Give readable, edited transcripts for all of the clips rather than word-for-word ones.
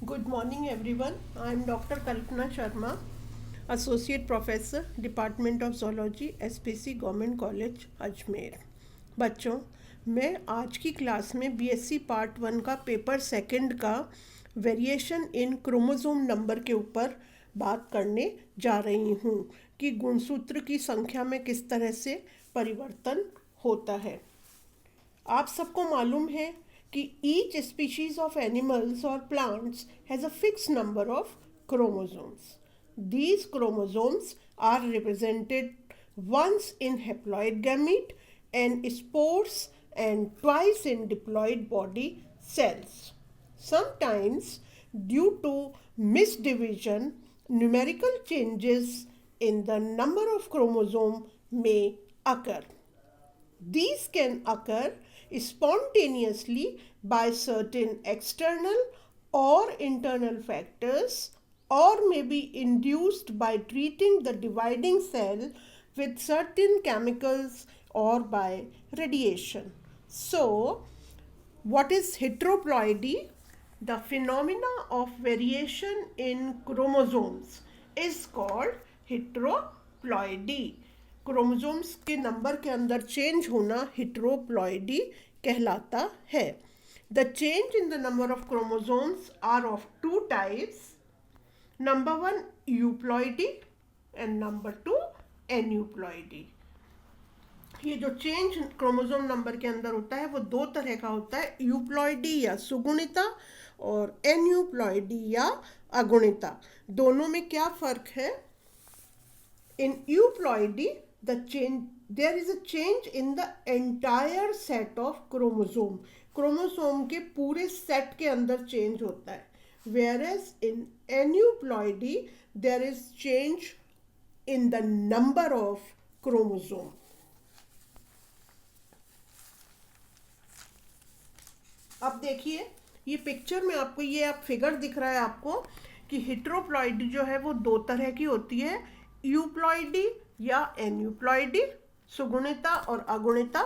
Good morning, everyone. I am Dr. Kalpana Sharma, Associate Professor, Department of Zoology, SPC Government College, Ajmer. बच्चों, मैं आज की class में BSc part 1 का paper second का वेरिएशन इन क्रोमोसोम नंबर के ऊपर बात करने जा रही हूँ कि गुणसूत्र की संख्या में किस तरह से परिवर्तन होता है। आप सबको मालूम है कि ईच स्पीशीज ऑफ एनिमल्स और plants has a fix number of chromosomes. These chromosomes are represented once in haploid gamete and spores and twice in diploid body cells. Sometimes, due to misdivision, numerical changes in the number of chromosome may occur. These can occur spontaneously by certain external or internal factors or may be induced by treating the dividing cell with certain chemicals or by radiation. So, what is heteroploidy? The phenomena of variation in chromosomes is called heteroploidy. Chromosomes के number के अंदर change होना heteroploidy कहलाता है. The change in the number of chromosomes are of two types. Number 1 euploidy and number 2 aneuploidy. ये जो change chromosome number के अंदर होता है वो दो तरह का होता है, यूप्लॉइडी या सुगुणिता और एन्यूप्लॉइडी या अगुणिता. दोनों में क्या फर्क है? In euploidy, there is a change in the entire set of chromosome. Chromosome के पूरे सेट के अंदर चेंज होता है. Whereas in aneuploidy, there is change in the number of chromosome. अब देखिए ये पिक्चर में आपको ये आप फिगर दिख रहा है आपको कि हेटेरोप्लॉइडी जो है वो दो तरह की होती है, यूप्लॉइडी या एन्यूप्लॉइडी, सुगुणिता और अगुणिता.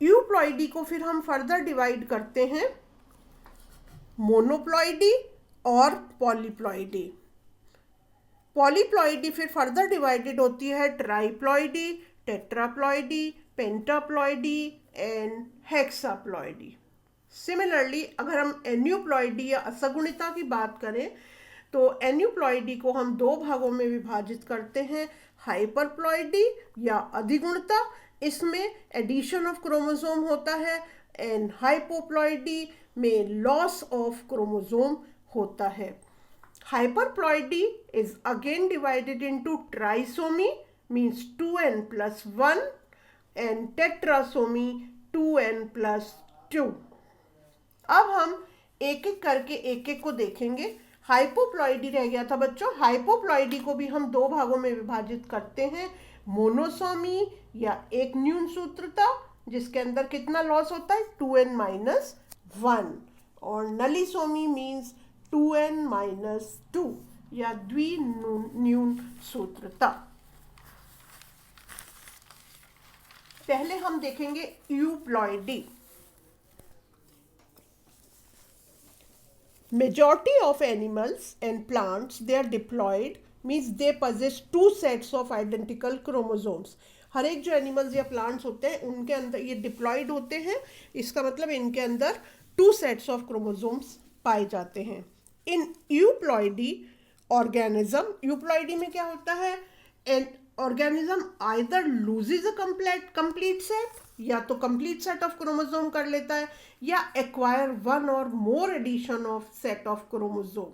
यूप्लॉइडी को फिर हम फर्दर डिवाइड करते हैं मोनोप्लॉइडी और पॉलीप्लॉइडी. पॉलीप्लॉइडी फिर फर्दर डिवाइडेड होती है ट्राइप्लॉइडी, टेट्राप्लॉइडी, पेंटाप्लॉइडी एंड हेक्साप्लॉइडी. सिमिलरली अगर हम एन्यूप्लॉइडी या असगुणिता की बात करें तो एन्यूप्लॉइडी को हम दो भागों में विभाजित करते हैं, हाइपरप्लॉइडी या अधिगुणता, इसमें एडिशन ऑफ क्रोमोसोम होता है, एंड हाइपोप्लॉइडी में लॉस ऑफ क्रोमोसोम होता है. Hyperploidy is again divided into trisomy means 2n+1 and tetrasomy 2n+2. अब हम एक एक करके एक एक को देखेंगे. हाइपोप्लॉइडी रह गया था बच्चों. हाइपोप्लॉइडी को भी हम दो भागों में विभाजित करते हैं, मोनोसोमी या एक न्यून सूत्रता जिसके अंदर कितना लॉस होता है 2n-1, और नलिसोमी मीन्स 2n-2 या द्विन्यून सूत्रता. पहले हम देखेंगे euploidy. Majority of animals and plants, they are diploid, means they possess two sets of identical chromosomes. हर एक जो एनिमल्स या प्लांट्स होते हैं उनके अंदर ये डिप्लॉइड होते हैं. इसका मतलब इनके अंदर टू सेट्स ऑफ क्रोमोसोम्स पाए जाते हैं. इन यूप्लॉइडी ऑर्गेनिज्म, यूप्लॉइडी में क्या होता है, an organism either loses a complete set, या तो कंप्लीट सेट ऑफ क्रोमोसोम कर लेता है, या acquire one or more addition of set of chromosome.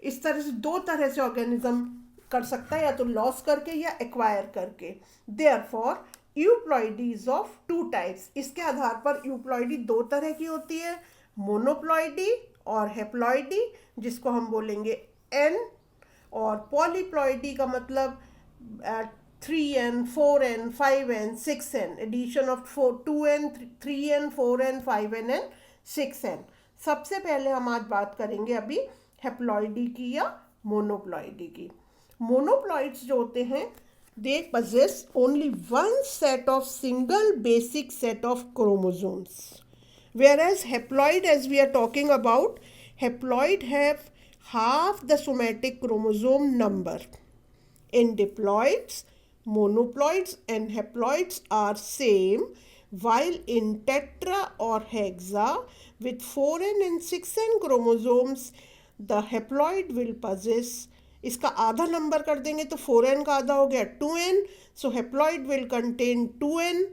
इस तरह से दो तरह से ऑर्गेनिज्म कर सकता है, या तो लॉस करके या एक्वायर करके. Therefore euploidy is of two types. इसके आधार पर यूप्लॉइडी दो तरह की होती है, मोनोप्लॉइडी और हेप्लॉइडी जिसको हम बोलेंगे एन, और पॉलीप्लॉइडी का मतलब 3n, 4n, 5n, 6n, addition of 2n, 3n, 4n, 5n and 6n. सबसे पहले हम आज बात करेंगे अभी हेप्लॉइडी की या मोनोप्लॉइडी की. मोनोप्लॉइड्स जो होते हैं they possess only one set of single basic set of chromosomes, whereas haploid, as we are talking about, haploid have half the somatic chromosome number. In diploids, monoploids and haploids are same, while in tetra or hexa with 4n and 6n chromosomes, the haploid will possess, इसका आधा number कर देंगे तो 4n का आधा हो गया 2n, so haploid will contain 2n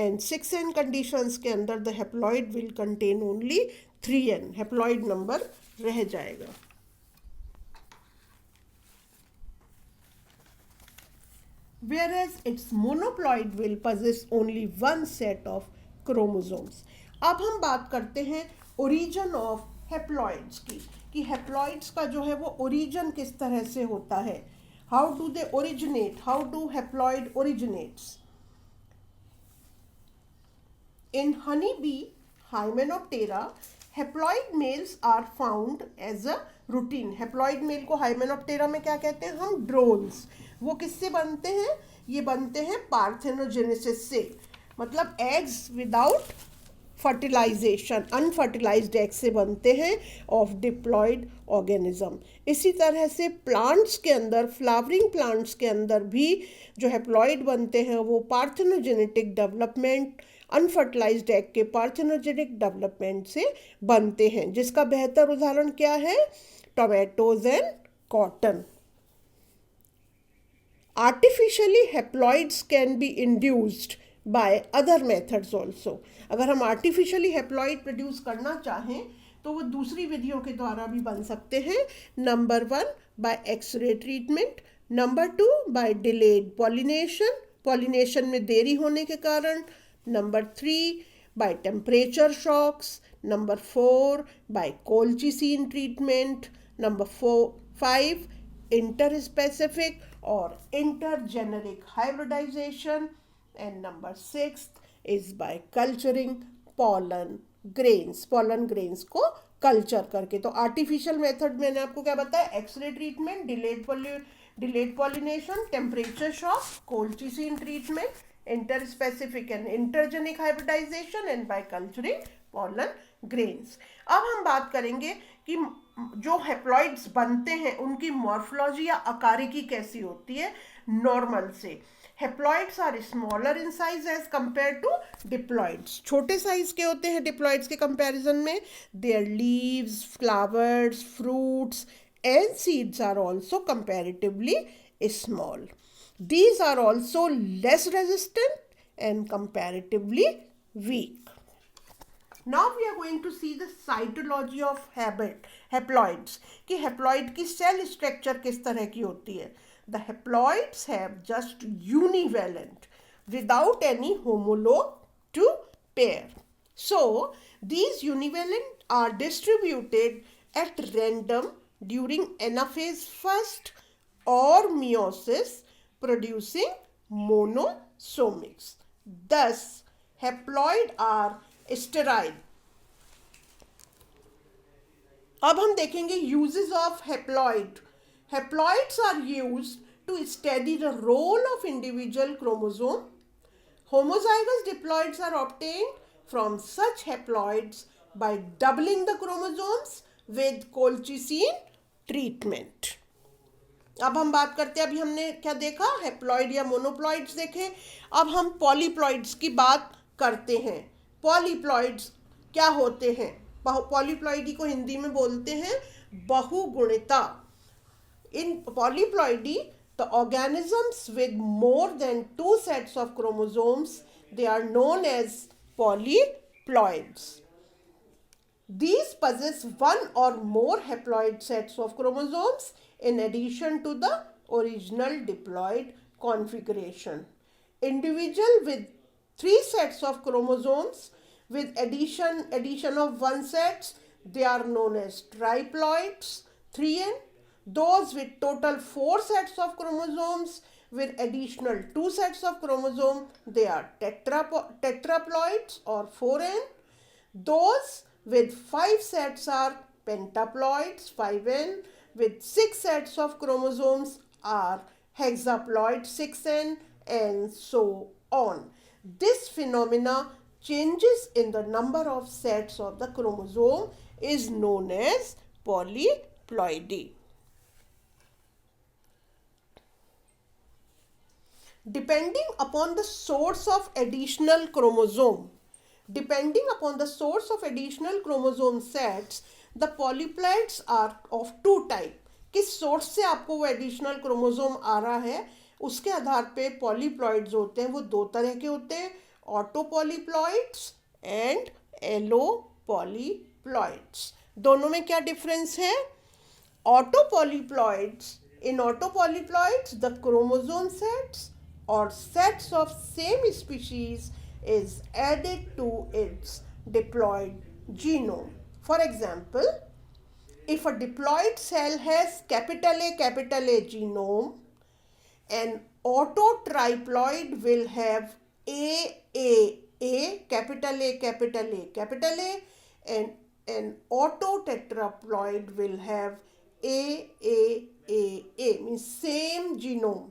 and 6n conditions के अंदर the haploid will contain only 3n, haploid number रह जाएगा. Whereas its monoploid will possess only one set of chromosomes. अब हम बात करते हैं origin of haploids की, कि haploids का जो है वो origin किस तरह से होता है. How do they originate? How do haploid originates? In honeybee, Hymenoptera, haploid males are found as a routine. Haploid male को Hymenoptera में क्या कहते हैं हम? drones. वो किससे बनते हैं? ये बनते हैं पार्थेनोजेनेसिस से, मतलब eggs without fertilisation, unfertilised egg से बनते हैं ऑफ डिप्लॉयड ऑर्गेनिज्म. इसी तरह से प्लांट्स के अंदर, फ्लावरिंग प्लांट्स के अंदर भी जो हैप्लॉइड बनते हैं वो पार्थेनोजेनेटिक डेवलपमेंट, अनफर्टिलाइज्ड एग के पार्थेनोजेनिक डेवलपमेंट से बनते हैं, जिसका बेहतर उदाहरण क्या है? Tomatoes and cotton. Artificially haploids can be induced by other methods also. अगर हम artificially haploid produce करना चाहें तो वो दूसरी विधियों के द्वारा भी बन सकते हैं. Number 1 by X-ray treatment, Number 2 by delayed pollination, pollination में देरी होने के कारण, Number 3 by temperature shocks, Number 4 by colchicine treatment, Number 5 interspecific or intergeneric hybridization, and number 6 is by culturing pollen grains. pollen grains को culture करके. तो artificial method मैंने आपको क्या बताया? X ray treatment, delayed pollination, temperature shock, colchicine treatment, interspecific and intergeneric hybridisation and by culturing pollen grains. अब हम बात करेंगे कि जो हैप्लॉइड्स बनते हैं उनकी मॉर्फोलॉजी या आकारिकी कैसी होती है नॉर्मल से. Haploids are smaller in size as compare to diploids. छोटे साइज के होते हैं डिप्लॉइड्स के कंपैरिजन में. Their leaves, flowers, fruits and seeds are also comparatively small. These are also less resistant and comparatively weak. Now we are going to see the cytology of haploids, कि haploid की cell structure किस तरह की होती है. The haploids have just univalent without any homologue to pair. So these univalent are distributed at random during anaphase first or meiosis, producing monosomics. Thus haploid are sterile. अब हम देखेंगे uses of haploid. Haploids are used to study the role of individual chromosome. Homozygous diploids are obtained from such haploids by doubling the chromosomes with colchicine treatment. अब हम बात करते हैं, अभी हमने क्या देखा? हैप्लॉइड या मोनोप्लॉइड्स देखे. अब हम पॉलीप्लॉइड्स की बात करते हैं. पॉलीप्लॉइड्स क्या होते हैं? पॉलीप्लॉइडी को हिंदी में बोलते हैं बहुगुणिता. In polyploidy the organisms with more than 2 sets of chromosomes, they are known as polyploids. These possess one or more haploid sets of chromosomes in addition to the original diploid configuration. Individual with 3 sets of chromosomes with addition of 1 set, they are known as triploids, 3n. Those with total 4 sets of chromosomes with additional 2 sets of chromosome, they are tetraploids or 4n. Those with 5 sets are pentaploids, 5n. With 6 sets of chromosomes are hexaploids, 6n, and so on. This phenomena, changes in the number of sets of the chromosome, is known as polyploidy. Depending upon the source of additional chromosome sets, the polyploids are of two type. किस source से आपको वो additional chromosome आ रहा है उसके आधार पे पॉलीप्लॉइड्स होते हैं, वो दो तरह के होते हैं, ऑटोपॉलीप्लॉइड्स एंड एलोपॉलीप्लॉइड्स. दोनों में क्या डिफरेंस है? ऑटोपॉलीप्लॉइड्स, in autopolyploids the chromosome sets or sets of same species is added to its diploid genome. For example, if a diploid cell has capital A genome, an autotriploid will have capital A, and an autotetraploid will have A, means same genome.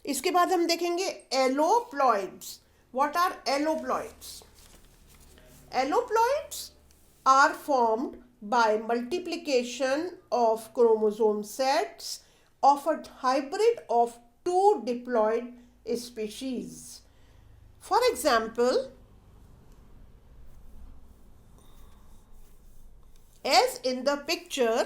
इसके बाद हम देखेंगे alloploids. What are alloploids? Alloploids are formed by multiplication of chromosome sets of a hybrid of two diploid species. For example, as in the picture,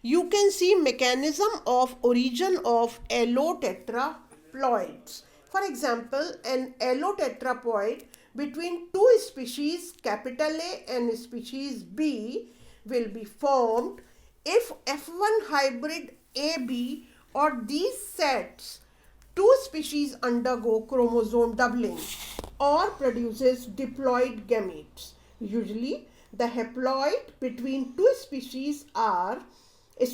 you can see mechanism of origin of allotetraploids. For example, an allotetraploid between two species capital A and species B will be formed if F1 hybrid AB or these sets two species undergo chromosome doubling or produces diploid gametes. Usually the haploid between two species are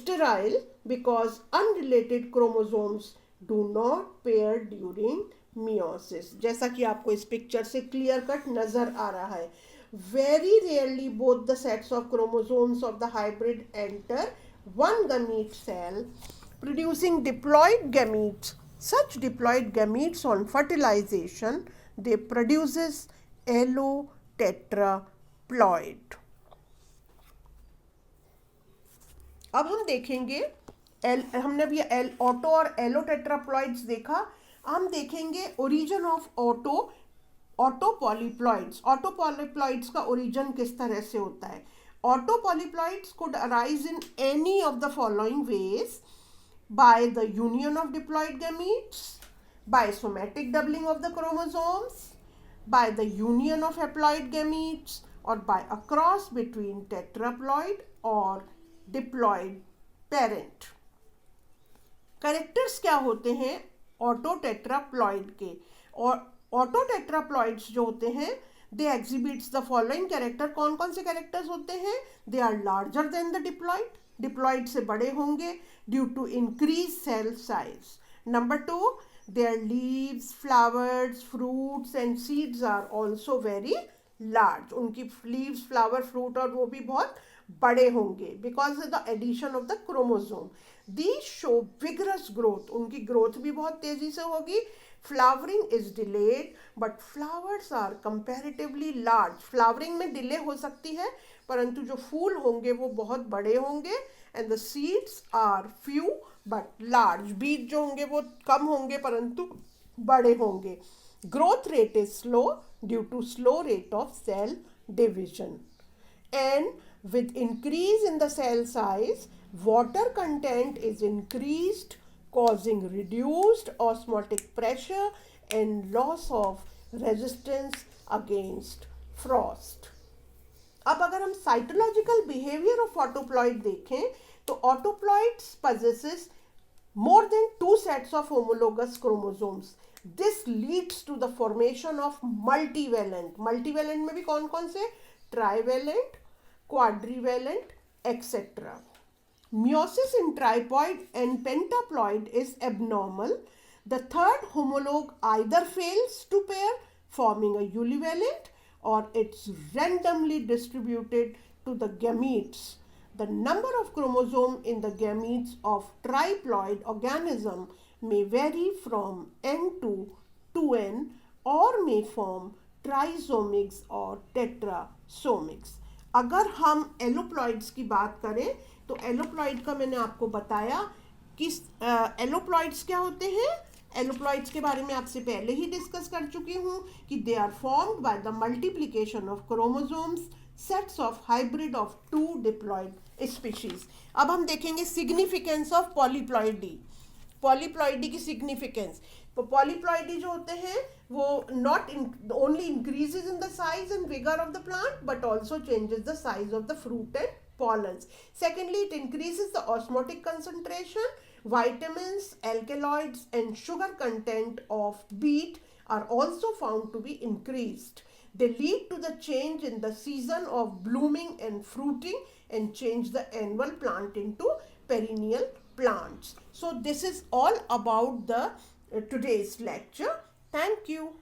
sterile because unrelated chromosomes do not pair during meiosis. जैसा कि आपको इस picture से clear cut नजर आ रहा है. Very rarely both the sets of chromosomes of the hybrid enter one gamete cell producing diploid gametes. Such diploid gametes on fertilization they produces allotetraploid. अब हम देखेंगे हमने अभी ऑटो और एलोटेट्राप्लॉइड्स देखा. हम देखेंगे ओरिजिन ऑफ ऑटोपॉलीप्लॉइड्स. ऑटोपॉलीप्लॉइड्स का ओरिजिन किस तरह से होता है? Autopolyploids could arise in any of the following ways: by the union of diploid gametes, by somatic doubling of the chromosomes, by the union of haploid gametes, और by a cross between tetraploid और diploid parent. Characters क्या होते हैं ऑटोटेट्राप्लॉइड के? और ऑटोटेट्राप्लॉइड्स जो होते हैं they exhibits the following character. कौन कौन से कैरेक्टर्स होते हैं? They are larger than the diploid, diploid से बड़े होंगे due to increase cell size. Number 2, their leaves, flowers, fruits and seeds are also very large. उनकी लीव्स, फ्लावर, फ्रूट और वो भी बहुत बड़े होंगे because of the addition of the chromosome. These show vigorous growth. उनकी ग्रोथ भी बहुत तेजी से होगी. Flowering is delayed, but flowers are comparatively large. Flowering में डिले हो सकती है परंतु जो फूल होंगे वो बहुत बड़े होंगे. And the seeds are few but large. बीज जो होंगे वो कम होंगे परंतु बड़े होंगे. Growth rate is slow due to slow rate of cell division. And with increase in the cell size, water content is increased, causing reduced osmotic pressure and loss of resistance against frost. अब अगर हम cytological behavior of autoploid देखें तो autoploids possesses more than 2 sets of homologous chromosomes. This leads to the formation of multivalent. Multivalent में भी कौन कौन से? Trivalent, quadrivalent, etc. Meiosis in triploid and pentaploid is abnormal. The third homologue either fails to pair, forming a univalent, or it's randomly distributed to the gametes. The number of chromosomes in the gametes of triploid organism may vary from n to 2n or may form trisomics or tetrasomics. अगर हम एलोप्लॉइड्स की बात करें तो एलोप्लॉइड का मैंने आपको बताया कि एलोप्लॉइड्स क्या होते हैं। एलोप्लॉइड्स के बारे में आपसे पहले ही डिस्कस कर चुकी हूँ कि they are formed by the multiplication of chromosomes sets of hybrid of two diploid species. अब हम देखेंगे सिग्निफिकेंस ऑफ पॉलीप्लॉइडी। पॉलीप्लॉइडी की सिग्निफिकेंस, तो पॉलीप्लॉइडी जो होते हैं वो not only increases in the size and vigour of the plant but also changes the size of the fruit and pollens. Secondly, it increases the osmotic concentration. Vitamins, alkaloids, and sugar content of beet are also found to be increased. They lead to the change in the season of blooming and fruiting and change the annual plant into perennial plants. So this is all about the today's lecture. Thank you.